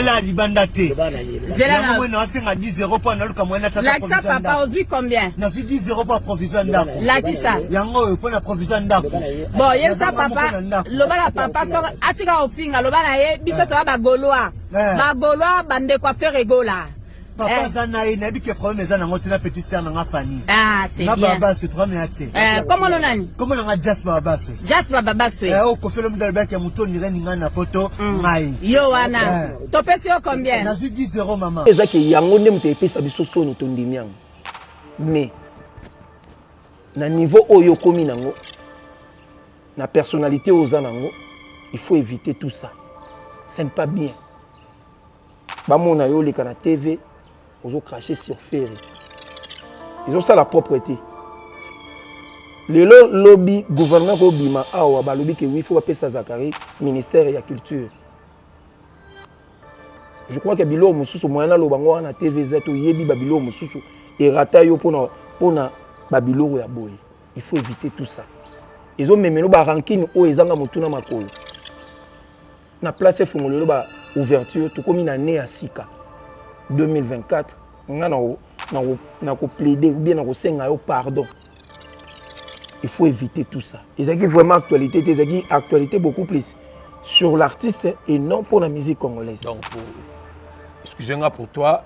Zela libanda te. Zela na moi na singa 10 € pour na luka moyena tata provision. Lakisa papa ozui combien? Na si 10 € pour provision ndako. Lakisa. Yango pour la provision ndako. Bon, yesa papa, lobala papa so atika ofinga lobala ye biso to ba goloa. Ba goloa bande kwa faire gola. Papa zana ina bike problème zana ngotuna petite sœur na Fanny. Ah, c'est bien. Na baba c'est 3 minutes. Comment le nani? Comment on a Jas baba so? Jas baba so. O ko felo mdal ba ke muto ni reni ngana poto ngai. Yo wana. To pesi yo combien? Na 10 € maman. Ezaki yango nde mte pesa biso soni to ndimiango. Mais na niveau oyo komi nango na personnalité oza nango, il faut éviter tout ça. Ce n'est pas bien. Bamona yo leka na TV. Ils ont craché sur Ferry. Ils ont ça la propreté. Le lobby gouvernement Obima awa ba lobby que oui faut appeler ça Zakari ministère de la culture. Je crois que bilo mususu moyana lobango na TVZ to yebi babilo mususu et rata yo pona babilo ya boy. Il faut éviter tout ça. Ils ont même no ba ranking o ezanga mutuna makolo. Na place fungolo ba ouverture to komi na né à Sika. 2024, on a plaidé ou bien on a pardon. Il faut éviter tout ça. Et ça qui vraiment actualité, c'est qui actualité beaucoup plus sur l'artiste et non pour la musique congolaise. Donc, excusez-moi pour toi,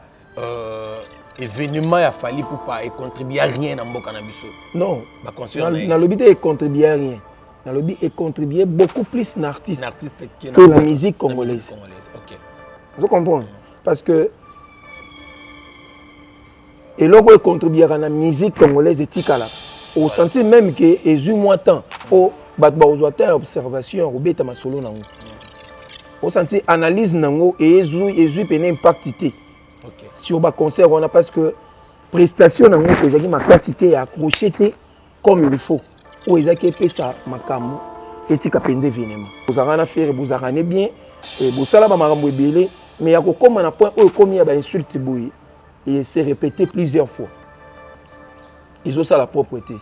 événement il a fallu pour pas contribuer à rien dans le cannabis. Non, dans le but de contribuer à rien. Dans le but de contribuer beaucoup plus l'artiste que la musique congolaise. Ok. Vous comprenez? Parce que et l'on contribuer à la musique congolaise et tikala. Au senti même que les moins temps au batbaozoata observation au beta masolo nango. Au senti analyse nango et ezu peine impactité. Si on va concert on a parce que prestation nango que ezaki makasité à accrocher comme il faut. Ou ezaki pesa makamu etika penze événement. Vous avez faire vous avez bien et vous sala ba makambo ebele mais ya ko koma na point o komi ya ba insulte boyi. Et c'est répété plusieurs fois. Ils ont ça la propreté.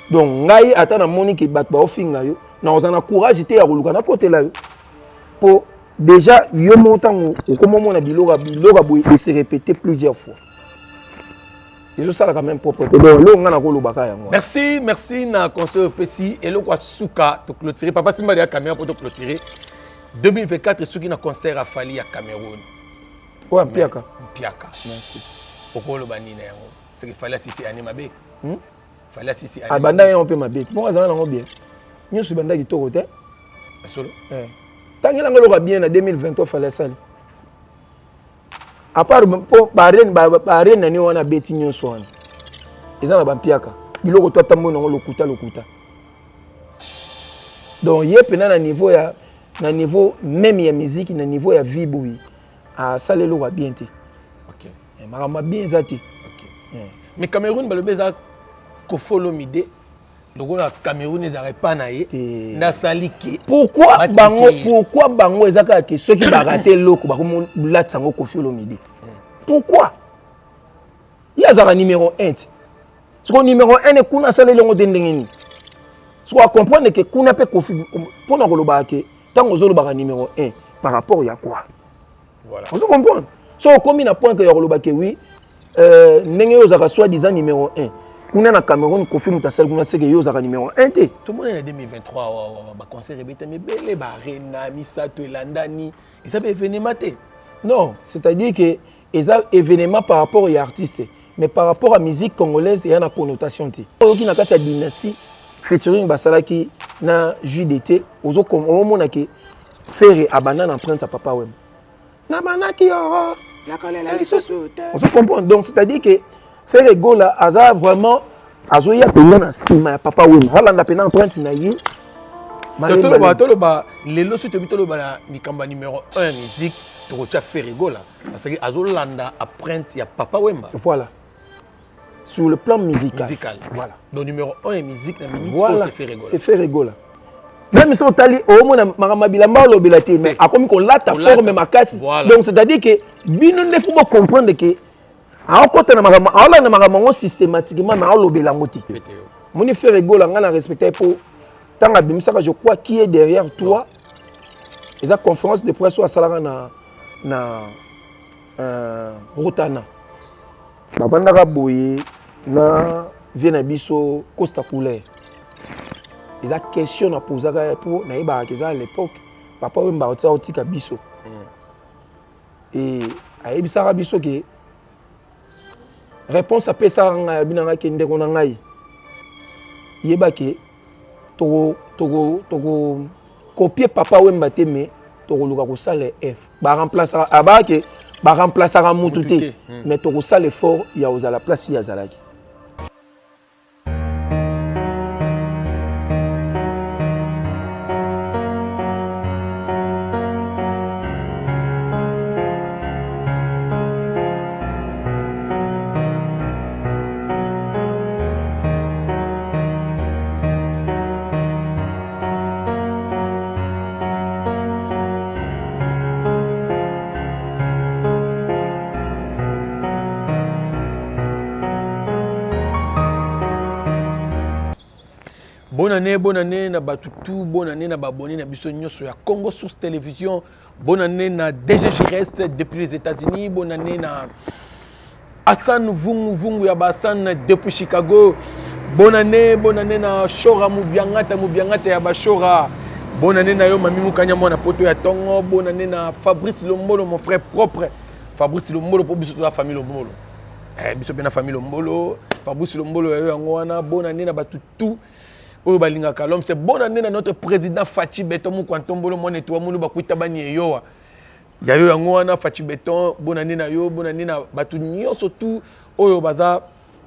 Donc, ngai atana moni ki bat ba ofinga yo, na ozana courage te ya koluka na côté là pour déjà yo montant au comment mona biloga boy et c'est répété plusieurs fois. Ils ont ça la quand même propreté. Donc, lo ngana ko lobaka yango. Merci na conseil PC et lo kwa suka to clôturer papa simba ya caméra pour te clôturer. 2024 suki na concert à Fali à Cameroun. Ouais, Mpiaka. Merci. Okolo banina yango. C'est qu'il fallait sisi anima be. Fallait sisi anima. Abanda yon pe mabe. Bon azana nango bien. Nyo su banda ki toko te. Solo. Tangela ngolo bien na 2023 fallait ça. À part pour barren na ni wana beti nyo so wana. Ezana ba Mpiaka. Biloko to tambo nango lokuta. Donc yé pena na niveau même ya musique na niveau ya vie boui. Ah, ça les lois bien té. Ok. Mais bien zati. Ok. Mais Cameroun, le beza ko follow mide. Donc on a Cameroun ils n'arrêtent pas naïe. Na saliki. Pourquoi bango ezaka que ceux qui baraté loko ba ko lat sango ko follow mide. Pourquoi? Il y a un numéro 1. Ce qu'on numéro 1 est kuna sale longo dendengeni. Ce qu'on comprendre que kuna pe ko pour na ko lo ba ke tango zo lo ba numéro 1 par rapport à quoi? Voilà. On se comprend. So comme il a point que yoroba que oui ndenge ozaka soi-disant numéro 1. Kuna na Cameroun Kofi Mutasel kuna seke yozaka numéro 1 té. Tout le monde est en 2023 ba concert rebete mais belé ba rena misato elandani. Et ça peut événement té. Non, c'est-à-dire que les événements par rapport aux artistes mais par rapport à la musique congolaise il y a une connotation té. Oki na kati ya dynastie featuring basalaki na juillet d'été ozo comme au mona que faire abandon empreinte à papa wem. Na manaki yo on se comprend donc c'est-à-dire que faire ego là aza vraiment azoya pena na sima ya papa wem holanda pena empreinte na yi toloba lelo so toloba na nikamba numéro 1 musique to cha faire ego là parce que azolanda empreinte ya papa wemba voilà sur le plan musical voilà donc numéro 1 musique na minute voilà, c'est faire ego là même si on tali au mona makamabila mbalo belate mais a comme qu'on lata forme makasi donc c'est-à-dire que bino ne faut pas comprendre que a côté na makamamo systématiquement na lobela ngoti moni faire ego là ngana respecter pour tant je crois qui est derrière toi et sa conférence de presse à salanga na Rotana. Bavandaka boye na viena biso Costa Couleur. Il a question à poser pour naïba à l'époque. Papa m'a dit otika biso. Et à ebisara biso que réponse à pesa nga binanga kende kona ngai. Yeba ke togo copier papa wemba te mais togo luka ko sale F. Ba remplacer abake ba remplacer mututé mais togo sale fort ya ozala place ya zalaki. Bonne année na Batutu, bonne année na Baboni na biso nyoso ya Congo Source Télévision, bonne année na DGJ Reste depuis les États-Unis, bonne année na Hassan Vungu ya Hassan depuis Chicago, bonne année na Shora Mubiangata ya Bashora, bonne année na yo Mami Mukanya mwana poto ya Tongo, bonne année na Fabrice Lombolo mon frère propre, Fabrice Lombolo pour biso la famille Lombolo. Biso bien la famille Lombolo, Fabrice Lombolo ya yo yango wana, bonne année na Batutu. C'est bonne année à notre président Fachi Beton Moukantombolo mon étoile mon bakuita bani yoa. Ya yo yangoana Fachi Beton, bonne année na yo, bonne année na batu nyo surtout oyo baza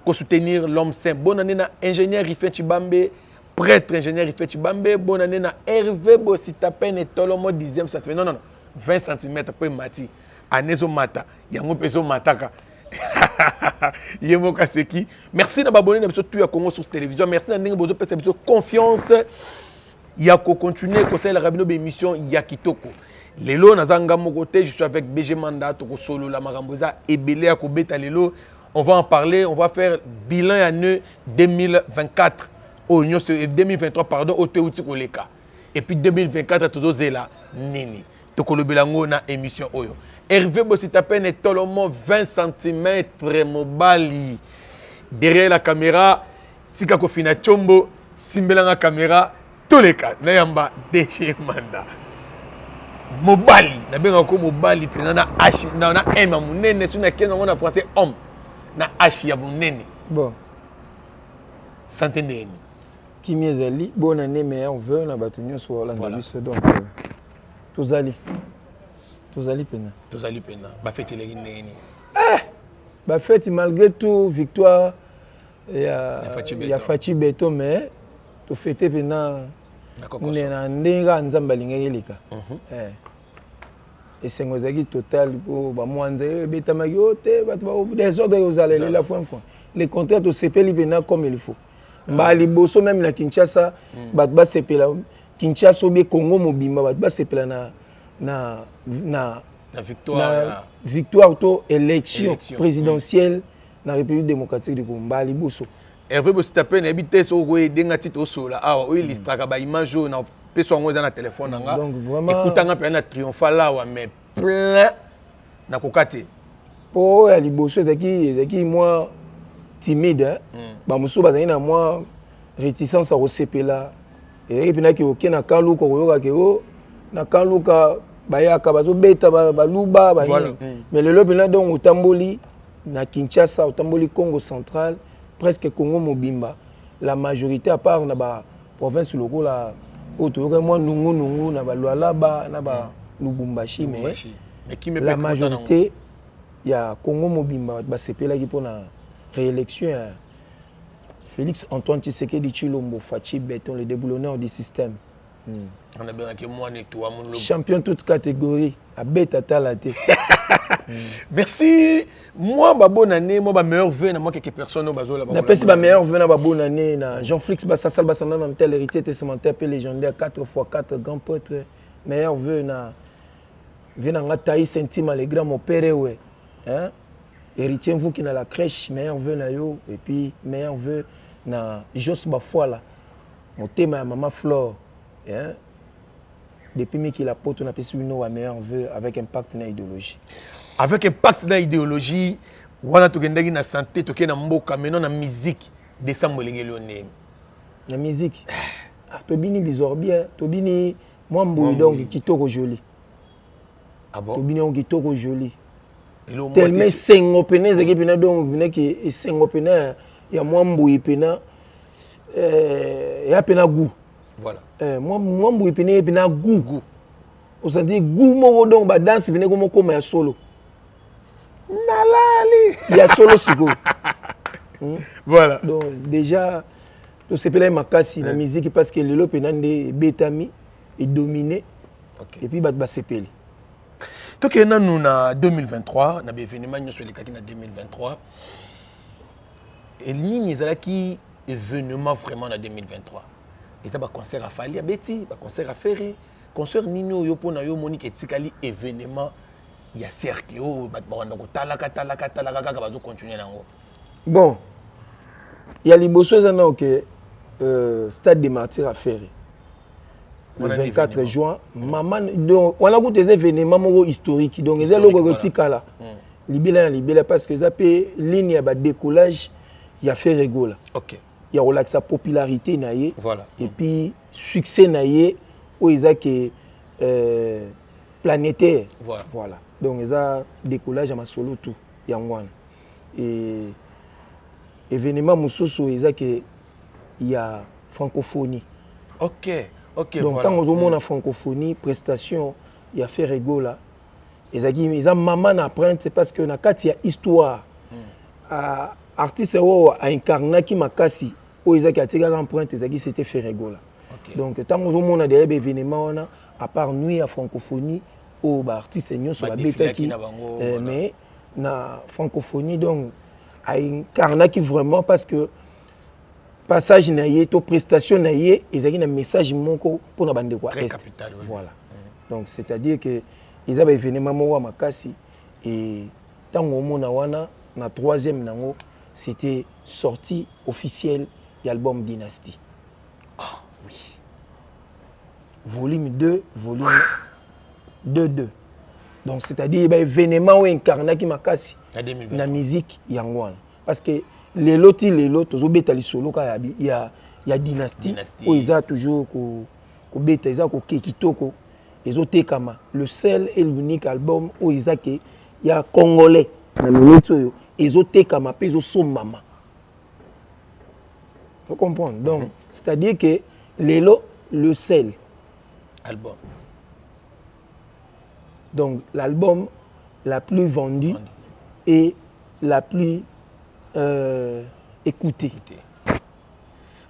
ko soutenir l'homme saint. Bonne année na ingénieur Rifet Chibambe, prêtre ingénieur Rifet Chibambe, bonne année na Hervé Bositapen et Tolomo 10e cm. Non 20 cm pour mati. Anezo mata, yango peso mataka. Yemo Kaseki. Merci de m'abonner à tout à Congo Source Télévision. Merci de nous faire confiance. Yako continuer conseil la rabino émission Yakitoko. Lelo nazanga mokote, je suis avec BG Manda Toko Solo la Maramboza et Belé Akobeta Lelo. On va en parler, on va faire bilan année 2024 au 2023 pardon au Teuti Koleka. Et puis 2024 toujours zela nini. Toko le belango na émission Oyo. Hervé Bositapen est tolomon 20 cm mobali. Derrière la caméra, Tika Kofina Chombo, Simbelanga caméra, tous les cas. Nayamba DG Manda. Mobali, na benga ko mobali pena na ashi na ema munene suna kena ngona français homme. Na ashi ya munene. Bon. Centenaire. Kimi ezali bonne année meilleur vœu na batunyo so la biso donc tozali pena. Tozali pena. Ba fête les nini. Ba fête malgré tout victoire ya Fachi Beton mais to fêter pena na ndenga nzamba lingeleka. Et c'est ngozaki total pour ba mwanze beta magiote ba des ordres aux allés la fois. Les contrats to sepeli pena comme il faut. Ba liboso même na Kinshasa ba sepela Kinshasa ou bien Congo mobimba ba sepela na victoire auto élection présidentielle dans la République démocratique du Congo ba liboso. Hervé Bositapen habité so ko denga tito so la awa o listraka ba image na peso ngo za na téléphone nga. Donc vraiment écoutanga pe na triomphal là wa mais plein na kokate. Po ya liboso ezaki moi timide ba musu bazali na moi réticence à osepela et puis na ki okena kaluka koyoka ke o na kaluka bayaka bazobeta baluba mais le lobby là donc otamboli na Kinshasa otamboli Congo central presque Congo mobimba la majorité à part na ba province loko la otoyoka moi nungu na ba Lualaba na ba Lubumbashi mais la majorité ya Congo mobimba ba sepela ki pona réélection Félix Antoine Tshisekedi Tshilombo Fachi Beton le déboulonneur du système. On a besoin que moi nettoie mon logo. Champion toute catégorie à beta talaté. Merci. Moi ba bonne année, moi ba meilleur vœu na moi quelques personnes au bazo là. Na pesi ba meilleur vœu na ba bonne année na Jean-Flix Bassasal Bassana dans tel héritier testamentaire peu légendaire 4x4 grand prêtre meilleur vœu na vena ngataï sentiment les grands mon père ouais. Hein? Héritier vous qui na la crèche meilleur vœu na yo et puis meilleur vœu na Jos Bafoila. Mon thème à maman Flore. Hein? depuis qu'il a porté on a fait une meilleur vœu avec impact na idéologie. Avec impact na idéologie, wana tokendaki na santé, tokena mboka maintenant na musique décembre lengeli la musique. Tobini bizorbia, tobini mwambo donc kitoko joli. Ah bon? Tobini on kitoko joli. Tellement sengo pena zaki pena donc pena ki sengo pena ya mwambo pena ya pena goût. Voilà. Mwambo pena goût. On s'en dit goût mo donc ba danse pena comme ya solo. Nalali. Il y a solo siko. Voilà. Donc déjà tout c'est pelé makasi la musique parce que le penande betami est dominé. Okay. Et puis ba sepeli. Donc nous en 2023, na événement nous sur les en 2023. Et ligne qui événement vraiment en 2023. Et ça ba concert à Fali à Betty, ba concert à Ferré, concert Nino yo pona yo Monique et Tikali événement il y a cercle oh ba ndako talaka ba zo continuer nango. Bon. Il y a les bossos en que stade des martyrs à Ferré. Le 24 juin, maman donc on a des événements historiques donc ils ont le tikala. Libéla parce que ça peut ligne à décollage il y a fait rigolo. OK. Il y a relax sa popularité naie. Voilà. Et puis succès naie où ils a que planétaire. Voilà. Donc ils a décollage à ma solo tout yangwan. Et événement mususu ils a que il y a francophonie. OK. OK. Donc voilà. quand on a la francophonie prestation il y a fait rigolo. Ils a maman apprendre c'est parce que na kati ya histoire. Artiste a incarné qui makasi o ezaki atika empreinte ezaki c'était Ferregola. Donc tant on a des événements à part nuit à francophonie au artiste nyonso ba betaki mais na francophonie donc a incarné qui vraiment parce que passage naie to prestation naie ezaki na message moko pour na bande quoi est. Voilà. Donc c'est-à-dire que ils avaient événement mo makasi et tant on a wana na troisième nango c'était sortie officielle de l'album Dynasty. Ah oui. Volume 2, volume 2. Donc c'est-à-dire qu'il y a événement incarné qui m'a cassé la musique yangwana. Parce que les lots, toujours bêta solo il y a Dynasty où ils ont toujours ko bêta ils ont ko kekitoko ils ont tekama le seul et l'unique album où ils ont il y a congolais na minute ils ont été comme ils ont son maman. Vous comprenez? Donc, c'est-à-dire que le seul album. Donc, l'album la plus vendue et la plus écoutée.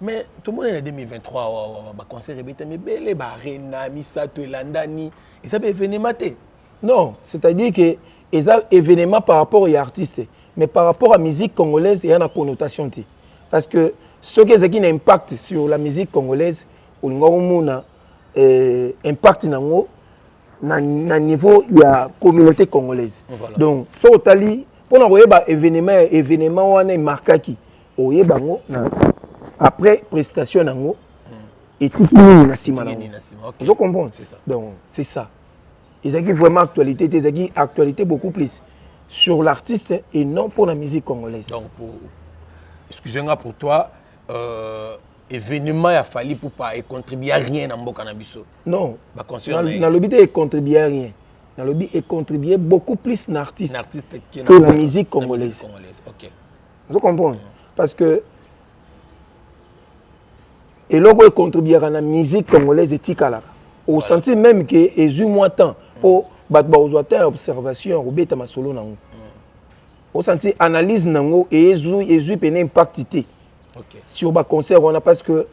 Mais tout le monde est en 2023, va concert répété, mais belle barena, misato landani, et ça peut venir mater. Non, c'est-à-dire que ils ont événement par rapport aux artistes. Mais par rapport à la musique congolaise, il y a une connotation. Parce que ce qui a un impact sur la musique congolaise, il y a un impact au niveau de la communauté congolaise. Voilà. Donc, si on a un événement marqué, après prestation, et tout le monde. Vous comprenez? Donc, c'est ça. Ils ont vraiment actualité, ils ont actualité beaucoup plus sur l'artiste et non pour la musique congolaise. Donc, excusez-moi pour toi, événement a fallu pour pas contribuer à rien dans le cannabis. Non, dans le but de contribuer à rien. Dans le but de contribuer beaucoup plus à l'artiste que la musique congolaise. Okay. Vous comprenez? Parce que et là où contribuer à la musique congolaise et tikala. Au senti même que les moins temps pour battre observation ou bêta masolo nango. Au senti analyse nango et les un impact sur le concert on a parce que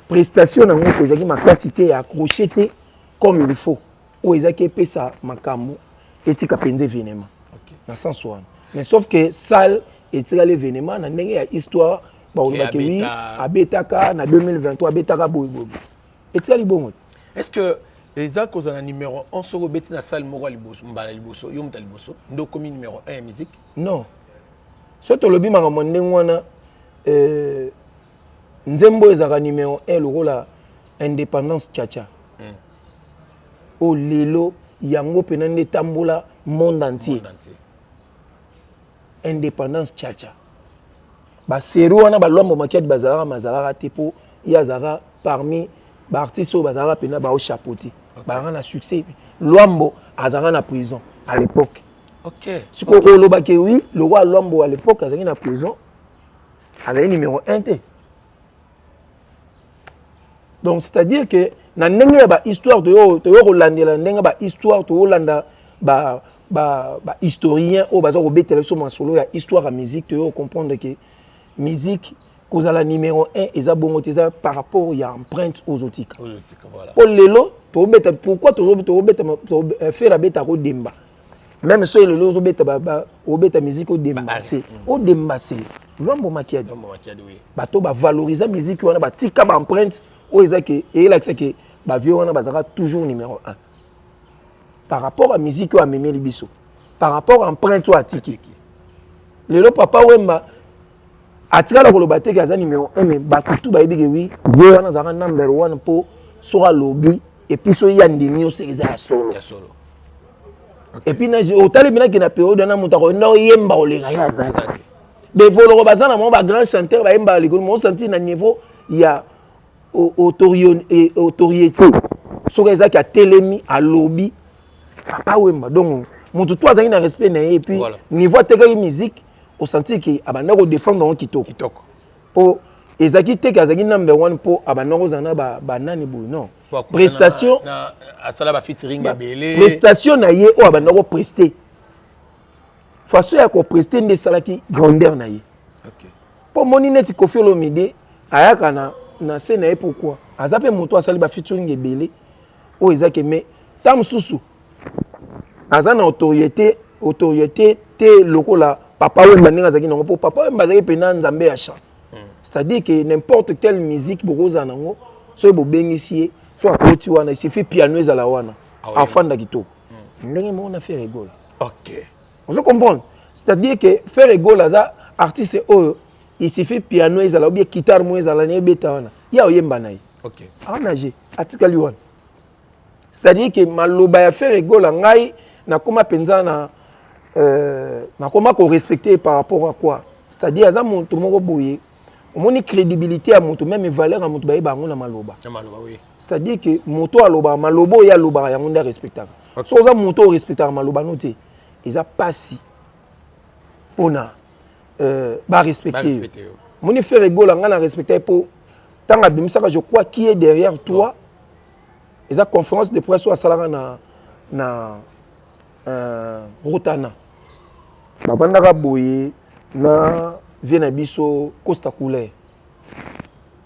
prestation nango que zaki ma capacité accroché comme il faut. Ou ezaki pesa makamo et tika penze événement. Dans sens one. Mais sauf que salle et tika l'événement na ndenge ya histoire ba on a que abetaka na 2023 abetaka boy. Et tika libongo. Est-ce que les accords ont un numéro 1 sur le bêtis dans la salle morale liboso, yom ta liboso, ndo comme numéro 1 en musique? Non. Surtout le bima ramande wana nzembo ezaka numéro 1 le rôle indépendance tchatcha. au lelo yango penande tambola monde entier indépendance tchatcha ba sero wana ba lombo makiadi bazalaka mazalaka te po yazara parmi ba artistes bazalaka pena ba au chapeauté ba na succès lombo azalaka na prison à l'époque. OK. Si ko loba ke oui le roi lombo à l'époque azalaki na prison azalaki numéro 1 te. Donc c'est-à-dire que na ndenge ya ba histoire to yo landela ndenge ba histoire to landa ba historien o baza ko betela so masolo ya histoire ya musique to yo comprendre que musique kozala numéro 1 eza bongo teza par rapport ya empreinte aux otika. Voilà. Pour lelo to beta pourquoi to beta faire la beta ko demba. Même so lelo to beta ba o beta musique au demba c'est au demba c'est lombo makiadi. Lombo makiadi oui. Bato ba valoriser musique wana ba tika ba empreinte o ezaki et là c'est que ba vieux wana bazaka toujours numéro 1 par rapport à musique à Mémé Libiso par rapport à empreinte à Tiki lelo papa Wemba atika la koloba te kaza numéro 1 mais bato tout ba yebike oui vieux wana zaka number 1 pour sora lobby et puis so yandimi o sekeza solo et puis na au tali bina ki na période na mutako ndo yemba olenga ya zaka de voloro bazana mo ba grand chanteur ba yemba likolo mo senti na niveau ya autorité soki ezaki a telemi a lobby papa Wemba donc mutu to azali na respect na ye et puis niveau atekaki musique au senti ki abanda ko défendre ngo kitoko po ezaki teke azaki number 1 po abanda ko zana ba nani boy non prestation na asala ba featuring belé prestation na ye o abanda ko prester façon ya ko prester nde salaki grandeur na ye OK po moni net Koffi Olomide ayaka na scène et pourquoi azape moto asali ba featuring ebele o ezake mais tam susu azana autorité te lokola papa Wemba ndinga zaki nango po papa Wemba zaki pena nzambe ya chant c'est-à-dire que n'importe quelle musique bokoza nango so bo bengisi so akoti wana il suffit piano ezala wana afanda kitoko ndenge mo na faire rigole. OK vous comprenez c'est-à-dire que faire rigole aza artiste o il suffit piano ezala ou bien guitare mo ezala ne beta wana ya oyemba nayi. OK anaje atikali wana c'est-à-dire que maloba ya faire rigole ngai na koma penza na koma ko respecter par rapport à quoi c'est-à-dire aza monto moko boye omoni crédibilité à monto même valeur à monto ba yeba ngo na maloba oui c'est-à-dire que moto aloba malobo ya loba ya ngonda respectable so za moto respectable maloba noté eza pasi pona ba respecter moni faire rigole nga na respecter pour tanga bimisaka je crois qui est derrière toi eza conférence de presse à salaka na Rotana bavandaka boye na viena biso Costa Couleur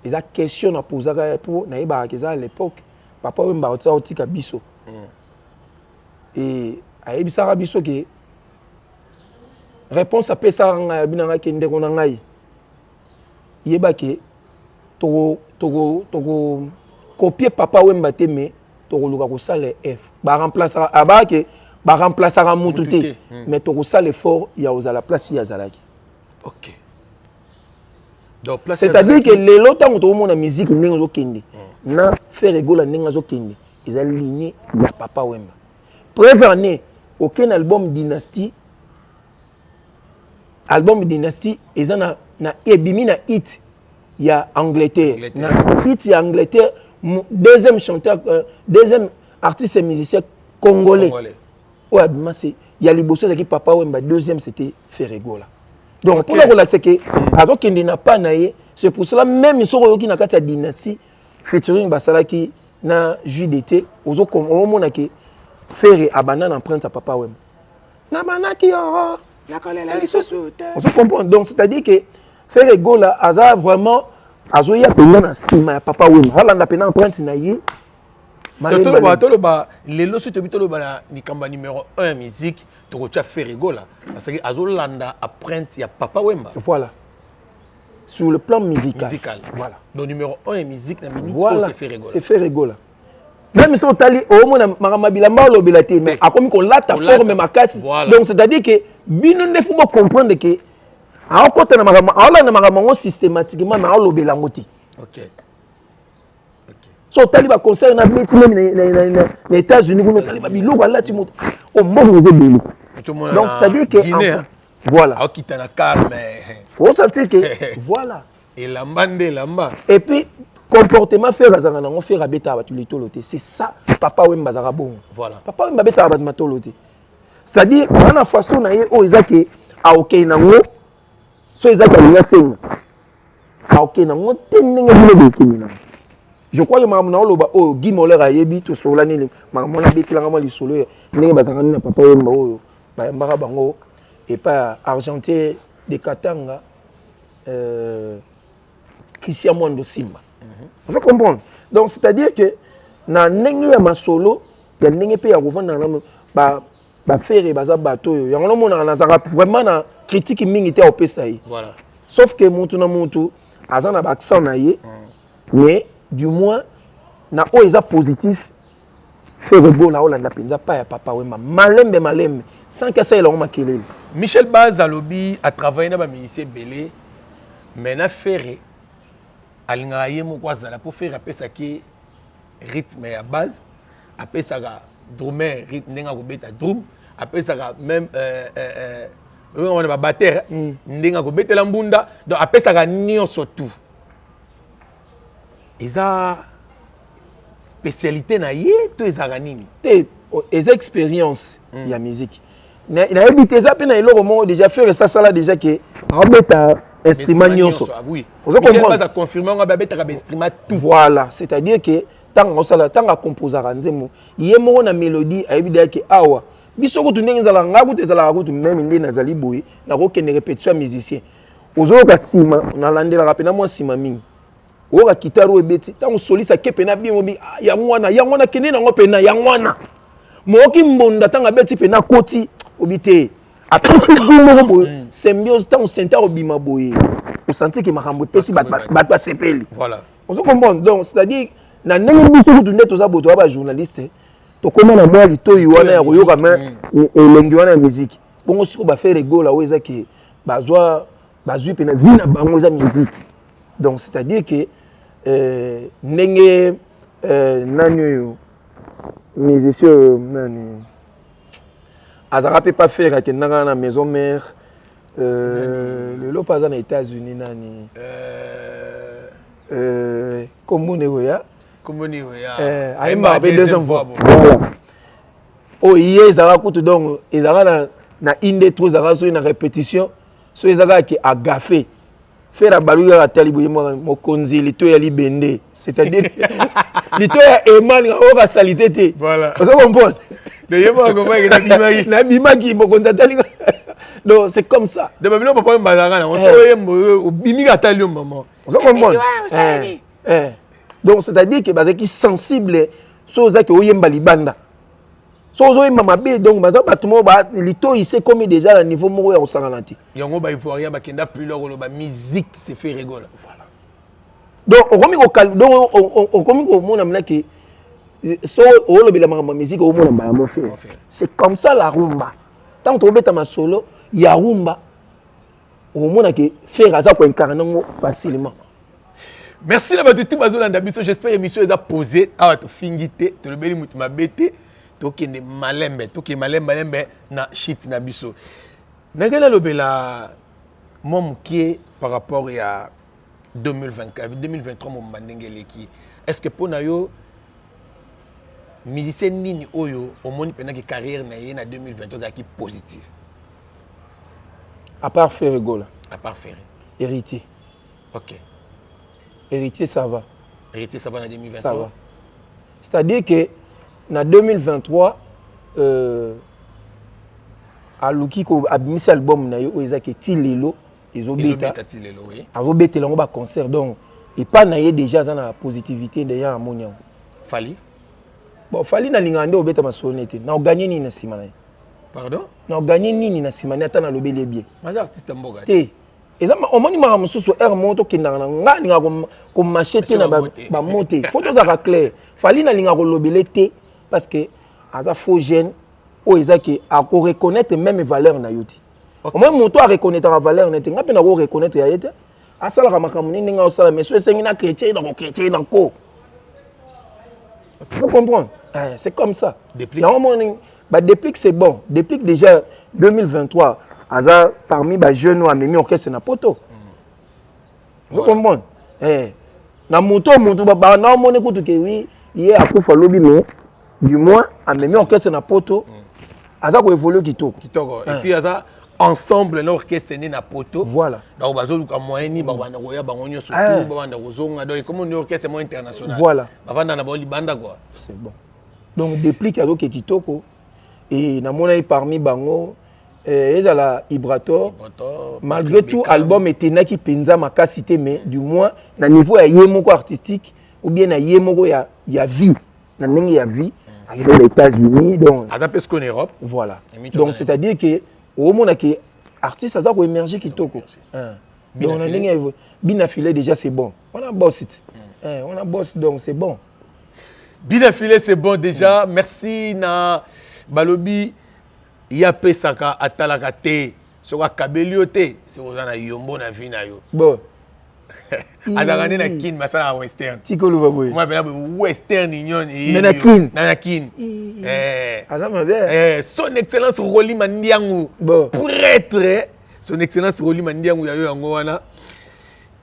eza question na posaka pour na yeba eza à l'époque papa Wemba otsa otika biso et ayebisaka biso ke réponse apesa nga binanga ke ndeko na ngai yeba ke to copier papa Wemba te mais to luka ko sala F ba remplacer abake ba remplacer à mututé mais to ko sala effort ya ozala place ya zalaki. OK donc place c'est-à-dire que les lotang to mona musique ndenge zo kende na faire rigole ndenge zo kende ils alignés ya papa Wemba preuve année aucun album dynastie ils en na ebimi na hit ya Angleterre na hit ya Angleterre deuxième chanteur deuxième artiste et musicien congolais ouais mais c'est il y a liboso qui papa Wemba deuxième c'était Ferregola donc pour la c'est que avec qu'il n'a pas naé c'est pour cela même ils sont yoki na kati ya dynastie featuring basalaki na juillet d'été ozo comme au mona ki faire abandon empreinte à papa Wemba na manaki yo na kolela lisoso ozo comprendre donc c'est-à-dire que Ferregola aza vraiment azoya pena na sima ya papa Wemba holanda pena empreinte na ye toloba lelo so tobitoloba na nikamba numéro 1 musique tokocha Ferregola parce que azolanda empreinte ya papa Wemba voilà sur le plan musical voilà donc numéro 1 musique na minute voilà, c'est Ferregola c'est Ferregola même si on tali au mona makamabila lobela te mais akomi ko lata forme makasi donc c'est-à-dire que bino ndefu mo comprendre que a kota na makama systématiquement na lobela ngoti. OK So taliba concert na beti même les États-Unis nous taliba biloko là tu montes au monde nous belé. Donc c'est-à-dire que voilà. Ah qui t'en a calme. Faut sentir que voilà. Et la bande là-bas. Et puis comportement faire bazanga nango faire abeta ba tu toloté. C'est ça papa Wemba bazanga bon. Voilà. Papa Wemba beta ba matoloté. C'est-à-dire na façon na ye o ezaki a OK nango so ezaki linga senga. A OK nango tenenge bino bekimina. Je crois que maman oloba o Guy Moller a yebi to solani maman na bekilanga mo lisolo ndenge bazanga na papa Wemba oyo ba mbara bango et pas argenté de Katanga Christian Mondo Simba. Vous comprenez? Donc c'est-à-dire que na ndenge ya masolo ya ndenge pe ya kovanda na ba faire baza bato yo yango mona na zaka vraiment na critique mingi te opesa yi. Voilà. Sauf que mutu na mutu azana ba accent na ye mais du moins na o eza positif faire beau la Hollande penza pas ya papa Wemba malembe sans que ça ait l'homme makelele. Michel Baz alobi a travaillé na ba ministère belé mais na faire alingaye mo kwazala pour faire apesa ki rythme ya base apesa ga drummer rythme ndenga ko beta drum apesa ga même on va batteur ndenga ko betela mbunda donc apesa ga nyonso tout eza spécialité na ye to ezaka nini te les expériences ya musique na habité ça pe na eloko moko déjà faire ça là déjà que on beta instrument nyonso oui vous comprenez pas à confirmer on va beta ka instrument tout voilà c'est-à-dire que tant osala tant composera nzemo ye moko na mélodie ayebida ke awa biso ko tundenga zala ngaku te zala ko même ndé nazali boye na ko kene répétition musicien ozoka sima na landela rapena mo sima mingi oka kitaro ebeti tant soliste kepe na bi mo bi ya ngwana kene na ngope na ya ngwana moki mbonda tanga beti pe na koti obité après ce boum boy symbiose tant senta obima boye on sentit que makambo pesi bat sepeli voilà on se comprend donc c'est-à-dire na ndenge biso ko tunde toza boto ba journaliste to koma na moi lito yiwana ya koyoka mais elengi wana ya musique bongo siko ba faire rigolo o ezaki bazui pe na vie na bango za musique donc c'est-à-dire que ndenge nani yo musicien nani azara peut pas faire que dans la maison mère le lot pas aux États-Unis nani comme on est aimba après deuxième fois voilà oh hier ezara kutu donc ezara na inde trop ezara so na répétition so ezara ki agafé faire la baluga la taliboye mo konzi lito ya libende c'est-à-dire lito ya emal nga salité te voilà vous comprenez de yema ko ba ke na bimaki bo kontatali donc c'est comme ça de babilo papa mbazanga na on so yembo bimi ka talio maman vous comprenez donc c'est-à-dire que bazaki sensible so za ke oyemba libanda so oyemba mabe donc baza batumo ba lito il sait comme déjà le niveau moko ya osanganati yango ba ivoirien ba kenda plus leur ba musique c'est fait rigole voilà donc on komi ko donc on komi ko mona mna ke so o lobela ma musique o mona ba mo faire c'est comme ça la rumba tant on beta ma solo ya rumba o mona ke faire aza ko incarner facilement. Merci na batutu bazolanda biso j'espère émission eza posée awa to fingité to lobeli mutu mabete to kende malembe na shit na biso nagela lobela mom qui par rapport à 2024 2023 mon bandengeli ki est-ce que pour na yo musicien nini oyo omoni pena ki carrière na ye na 2023 za ki positif à part Ferregola à part Ferré héritier OK héritier ça va na 2023 ça va c'est-à-dire que na 2023 aluki ko abimisi album na yo ezaki tilelo ezobeta tilelo oui azobeta lango ba concert donc et pas na ye déjà za na positivité déjà amonia Fali bon Fali na lingande obeta masonete na gagner nini na sima na ye pardon na gagner nini na sima na ata na lobeli bien maza artiste mboga te ezama omoni mara mususu air moto kinanga na nga linga ko machete na ba moté photo za clair Fali na linga ko lobele te parce que aza faux jeune o ezaki a ko reconnaître même valeur na yoti au moins moto a reconnaître la valeur na te nga pe na ko reconnaître ya yete asala ka makamuni ninga osala mais so esengi na chrétien na ko chrétien na ko Vous comprenez? C'est comme ça. Déplique. Déplique, c'est bon. Déplique déjà 2023. Hasard parmi les jeunes ou amis orchestre na poto. Vous comprenez? Na moto ba na moni ko que oui, hier à Koufa lobby mais du moins amis orchestre na poto. Hasard ko évoluer kitoko. Et puis hasard ensemble l'orchestre né na poto. Voilà. Donc bazo ka moyen ni ba banda ko ya bangonyo surtout ba banda ko zonga donc comme un orchestre moins international. Voilà. Ba vanda na boli banda quoi. C'est bon. Donc déplique avec kitoko et na mona parmi bango ezala Ibrator malgré tout album était na ki penza makasité mais du moins na niveau ya yemoko artistique ou bien na yemoko ya vie na ndenge ya vie dans les États-Unis donc adapté qu'en Europe. Voilà. Donc c'est-à-dire que au monde qui artiste ça ko émerger kitoko. Donc na ndenge bien filé déjà c'est bon. On a boss it. On a boss donc c'est bon. Bien affilé, c'est bon déjà. Merci na balobi yape saka atalaka te soka kabelio te c'est ozana yombo na vie na yo. Bon. Adagane na kin masala western. Tikolo va boy. Moi bela western union et na kin. Na kin. Azama bien. Son excellence Roli Mandiangu. Bon. Prêtre son excellence Roli Mandiangu ya yo yango wana.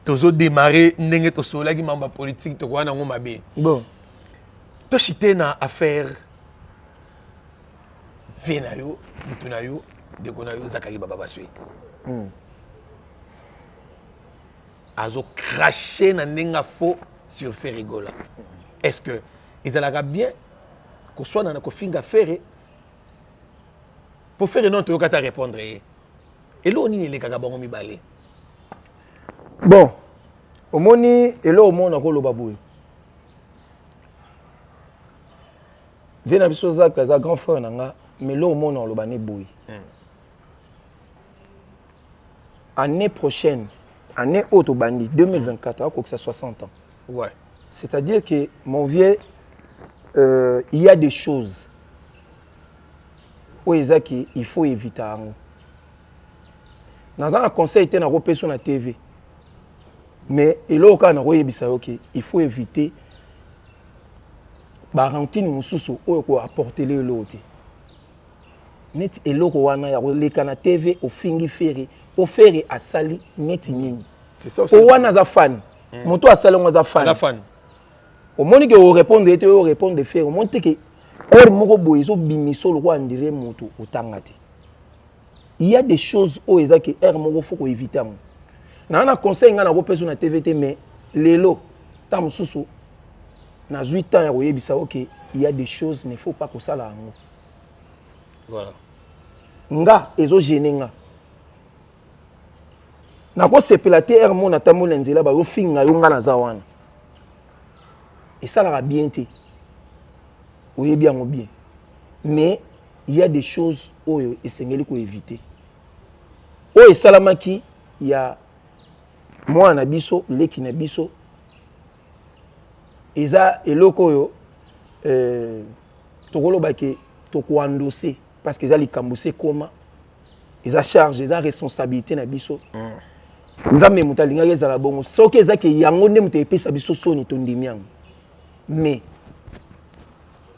Tozo démarrer ndenge to sola ki mamba politique to wana ngo mabe. Bon. To chité na affaire venayo mutunayo de konayo Zakari Baba Baswe. Azo craché na ndenga faux sur Ferrigola. Est-ce que ils allaient bien que soit na ko finga ferré pour faire non to kata répondre et là ni les kaka bango mibale. Bon. Omoni et là au monde ko loba boy. Vena biso Zaka za grand frère nanga mais là au monde on loba ne boy. Année prochaine, année haute au bandit 2024, à quoi que ça 60 ans. Ouais. C'est-à-dire que mon vieux, il y a des choses où il faut éviter. Dans un conseil, il y a un sur la TV. Mais il il faut éviter Barantine Moussoussou ou apporter les lots. Net eloko wana ya leka na TV au fingi ferry au ferry à sali net nini. C'est ça aussi. O wana za fan. Moto a sali za fan. La fan. Au moni que o répondre était o répondre de faire au monte que or moko boyezo bimiso le roi ndire moto otangate. Il y a des choses où ezaki er moko faut ko éviter. Na conseil nga na ko peso na TVT mais lelo tam susu na 8 ans ya ko yebisa OK, il y a des choses ne faut pas que ça là. Voilà. Nga ezo gêner nga na ko sepelate er mon atamo lenzela ba yo finga yo nga na zawana et ça la bien té oui bien ou bien mais il y a des choses oyo esengeli ko éviter oyo salamaki il y a moi na biso leki na biso eza eloko yo tokolo ba ke toko endosser parce que ça les camboussé comment ils a charge ils a responsabilité na biso nzambe mutalinga yeza la bongo soki ezaki yango nde mutu epesa biso soni tondimi yango mais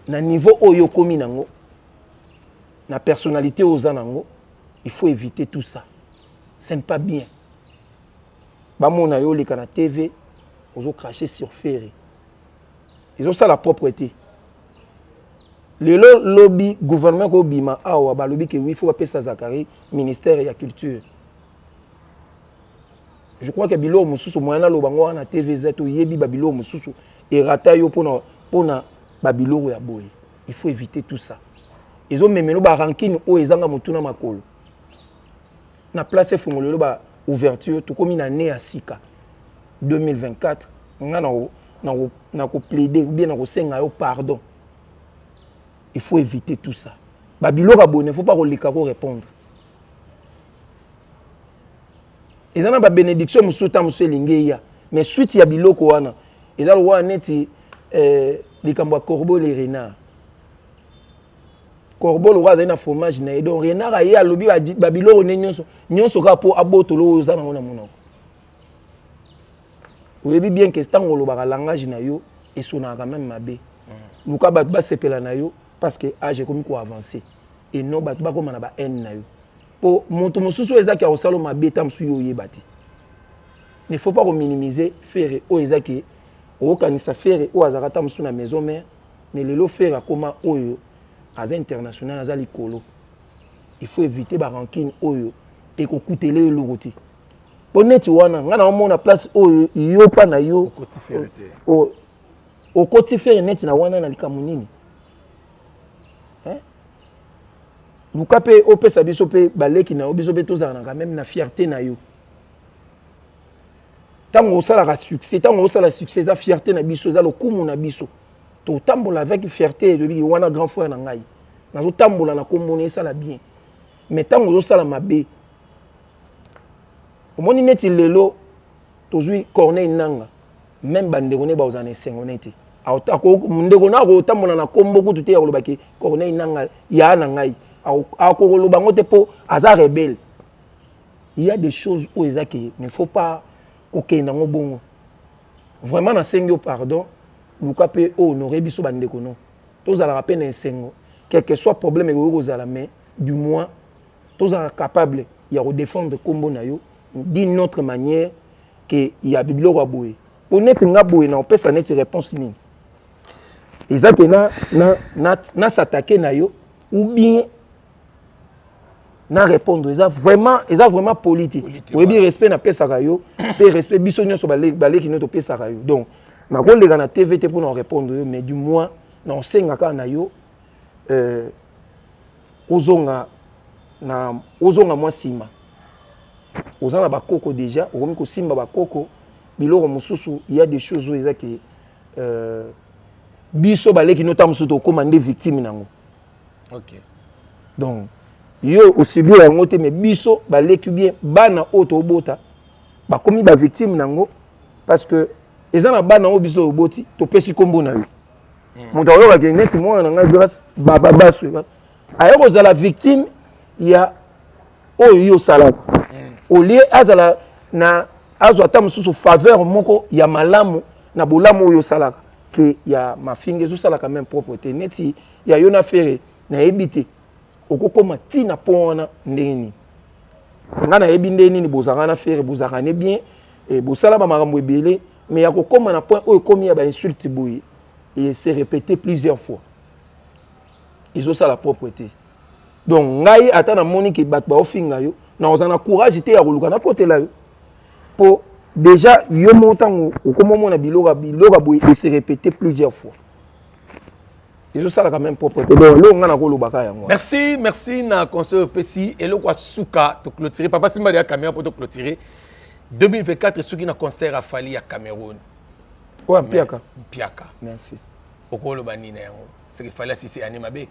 na niveau oyo komi nango na personnalité oza nango il faut éviter tout ça c'est pas bien bamona yo leka na TV ozo cracher sur ferry ils ont ça la propreté. Le lobby gouvernement ko bima awa ba lobby que oui faut appeler ça Zakari ministère de la culture. Je crois que bilo mususu moyana lo bango na TVZ to yebi babilo mususu et rata yo pona babilo ya boy. Il faut éviter tout ça. Ils ont même ba ranking o ezanga mutuna makolo. Na place fungolo ba ouverture to komi na né à Sika 2024 na ko plaider ou bien na ko senga yo pardon. Il faut éviter tout ça. Babilo abonné, il ne faut pas répondre. Et dans la bénédiction, mais suite il y a biloko wana. Et dans le roi neti les cambo corbeau les renards. Corbeau le roi na fromage na donc renard a ya lobi babilo nyonso ka po abotolo za na mona monoko. Vous voyez bien que tant on le langage na yo et son quand même mabe. luka bato basepela na yo parce que âge ekomi koavancer et non bato bakoma na ba haine na yo po moto mosusu oyo ezaki akosala mabe ta mosusu yo oyeba te. Il ne faut pas minimiser faire oyo ezaki okanisa faire oyo azalaka ta mosusu na maison mère mais lelo faire akoma oyo aza international aza likolo. Il faut éviter ba rancune oyo ekokutele eloko te. Boneti wana nga na omona place oyo yo pa na yo okoti faire net na wana na likamu nini. Luka pe opesa biso pe baleki na biso pe tozala na même na fierté na yo. Tango osala succès, tango osala succès za fierté na biso za lokumu na biso. To tambola avec fierté de bi wana grand frère na ngai. Na zo tambola na komona ça la bien. Mais tango osala mabe. Omoni neti lelo tozui Corneille Nanga même bandeko ne ba ozana sengonete. Ako ndeko na ko tambola na kombo kutu te ya kolobaki Corneille Nanga ya na ngai. Akokoloba ngote po aza rebelle. Il y a des choses où il ne faut pas kokenda ngo bongo. Vraiment na sengyo pardon, luka pe honorer biso bandeko non. Tozala rappel na sengo, quel que soit problème ego zala mais du moins tozala capable ya redéfendre kombo na yo d'une autre manière que ya biblio aboye. Honnête nga boye na opesa net réponse nini. Ezaki na s'attaquer na yo ou bien na répondre vraiment politique. Oui bien respect na pesa rayo, pe respect biso nyonso balé ki noto pesa rayo. Donc na ko lega na TVT pour nous répondre mais du moins na senga ka na yo ozonga moi sima. Ozana ba koko déjà, okomi ko simba ba koko biloko mususu il y a des choses où ezaki biso balé ki noto mususu to commander victime nango. OK. Donc yo aussi bien yango te mais biso baleki bien bana auto bota ba komi ba victime nango parce que ezana bana o biso oboti to pesi kombo na yo moto oyo ba geneti mo na ngai grâce baba basu ayo ko zala victime ya oyo sala au lieu azala na azwa ta mususu faveur moko ya malamu na bolamu oyo salaka que ya mafinge zo sala quand même propreté neti ya yo na faire na ebité okokoma tina pona ndeni ngana yebi ndeni ni bozanga na faire bozanga ne bien et bosala ba makambo ebele mais ya kokoma na point oyo komi ya ba insulte boye et c'est répété plusieurs fois ils ont ça la propreté donc ngai ata na moni ki bat ba ofinga yo na ozana courage te ya koluka na côté là yo pour déjà yo montango okomo na biloga boye et c'est répété plusieurs fois. Ils ça quand même propre. Merci na conseil PC et le quoi souka to clôturer papa simba de la caméra pour te clôturer 2024 souki na concert à Fali à Cameroun. Ouais, Piaka. Merci. Okolo banina yango. C'est que Fali sisi anima be.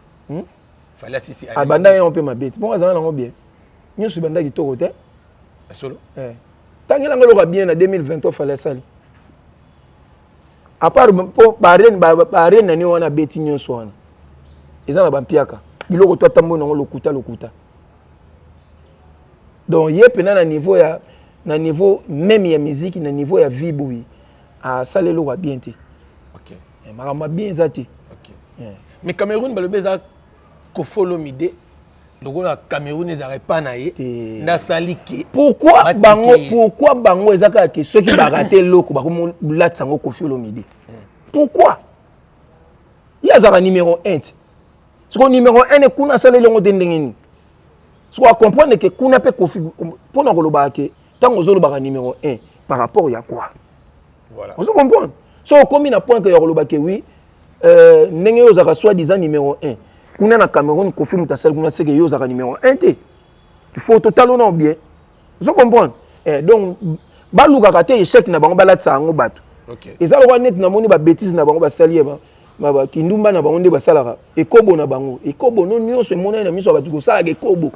Fali sisi anima. Abanda on peut mabete. Bon azana ngo bien. Nyo su banda kitoko te. Solo. Tangela ngolo bien na 2023 Fali sali. À part pour barren nani wana beti nyonso wana ezana bampiaka biloko to tambo na lokuta donc yepe na niveau même ya musique na niveau ya vie boui a salelo wa bien te. OK marama bien zati. OK mais Cameroun balobeza ko follow mide donc na Cameroun ezare pas na ye na saliki pourquoi bango ezaka ke ceux qui ba rater loko ba ko latsango ko follow mide. Pourquoi? Il y a un numéro 1. Ce que numéro 1 est qu'on a salé le mot d'endengeni. Ce qu'on comprend que qu'on a pas confi pour nous relobake tant aux autres numéro 1 par rapport à quoi? Voilà. On se comprend. So comme il a point que relobake oui n'engé aux ara soi-disant numéro 1. Qu'on a na Cameroun confi mutasal qu'on a c'est que yo ara numéro 1 té. Il faut totalement bien. Vous comprenez? Donc baluka kate échec na bango balatsa ngo bato. OK. Et ça le net na moni ba bêtise na bango ba salier ba kindumba na bango nde ba salaka ekobo na bango ekobo no nyonso mona na miso ba tuko sala ekobo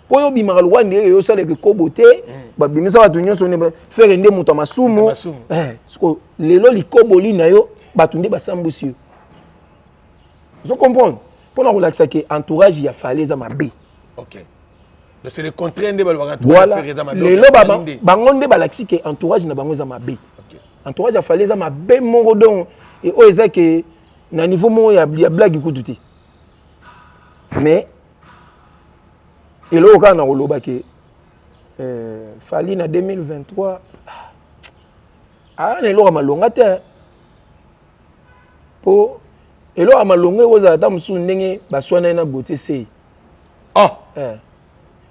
po yo bimaka lwa ndenge yo sala ekobo te ba bimisa ba nyonso ne faire nde muto masumu siko lelo likobo li na yo ba tunde ba sambusi. Vous comprenez? Pour na relaxer que entourage ya fallait za mabe. OK. Donc c'est le contraire de ba voilà. Faire za mabe. Lelo bango nde ba laxi que entourage na bango za mabe. Entourage a fallu ça m'a bien mon rodon et eux que na niveau mo ya blague kutu te mais eloko kana koloba ke fali na 2023 na eloko malonga te po eloko malonga ozala ta musu ndenge baswana na Gauthier Seye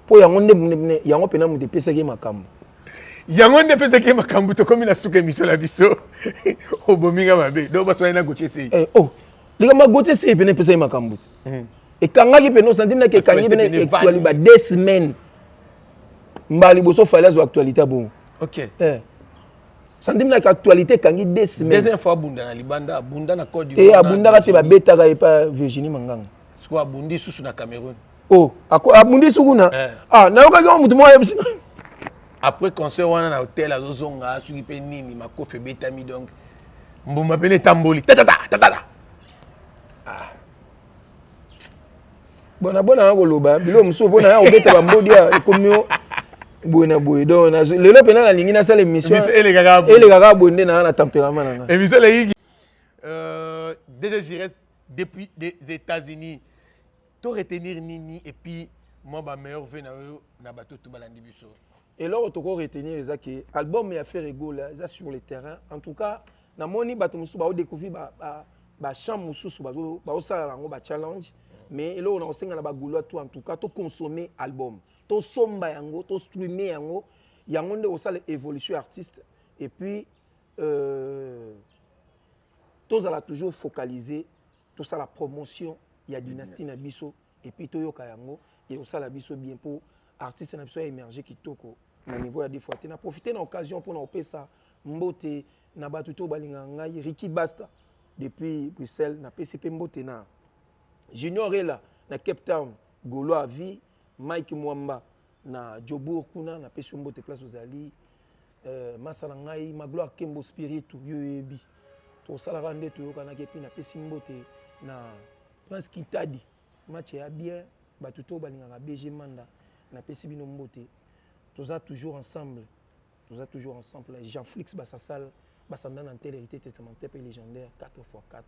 po yango nde yango pena mutu epesaki makambo yango nde epesaki makambo tokomi na suka émission la biso obominga mabe do baswana na Gauthier Seye likambo Gauthier Seye pena epesaki makambo ekangaki pena osantimi na ekangi pena actualité ba 2 semaines mbali boso fallait zo actualité bon OK santimi na actualité kangi 2 semaines deuxième fois bunda na libanda bunda na Côte d'Ivoire abunda ka te ba betaka epa Virginie Manganga soit bundi susu na Cameroun abundi sukuna nayokaki mutu moko ayebisi après concert wana na hôtel azozonga soki mpe nini makofi ebetami donc mbuma pene etamboli tatata bona nakoloba bilo mosusu mpona ya kobeta bambodi ekomi boye na boye donc lelo mpena nalingi nasala émission elekaka boye nde naa na tempérament na nga émission eleki déjà je reste depuis des États-Unis to retenir nini et puis moi ba meilleur vœu na yo na bato to balandi biso eloko toko retenir eza ke album ya faire egola eza sur le terrain en tout cas namoni bato mosusu baodécouvrir bachamp mosusu baosala yango bachallenge mais eloko na kosenga na bagoulois to en tout cas to consommer album to somba yango to streamer yango nde osala évolution artiste et puis tozala toujours focalisé tosala promotion ya dynastie na biso et puis toyoka yango et osala biso bien pour artiste na biso ya émerger kitoko na niveau ya des fois te na profiter na occasion pour na opesa mbote na bato to balinga ngai Ricky Basta depuis Bruxelles na PCP mbote na Junior Ela na Cape Town Golo Avi Mike Mwamba na Jobour kuna na pesi mbote place ozali masala ngai Magloire Kembo Spiritu yoyebi to sala rande to yoka na kepi na pesi mbote na Prince Kitadi match ya bien bato to balinga na BG Manda na pesi bino mbote toza toujours ensemble Jean-Flix Bassasal basanda na hérité testamentaire et légendaire 4x4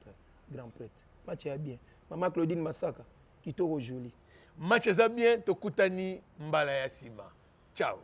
grand prêtre match ya bien Maman Claudine Masaka kitoko joli match ya bien tokutani mbala ya sima ciao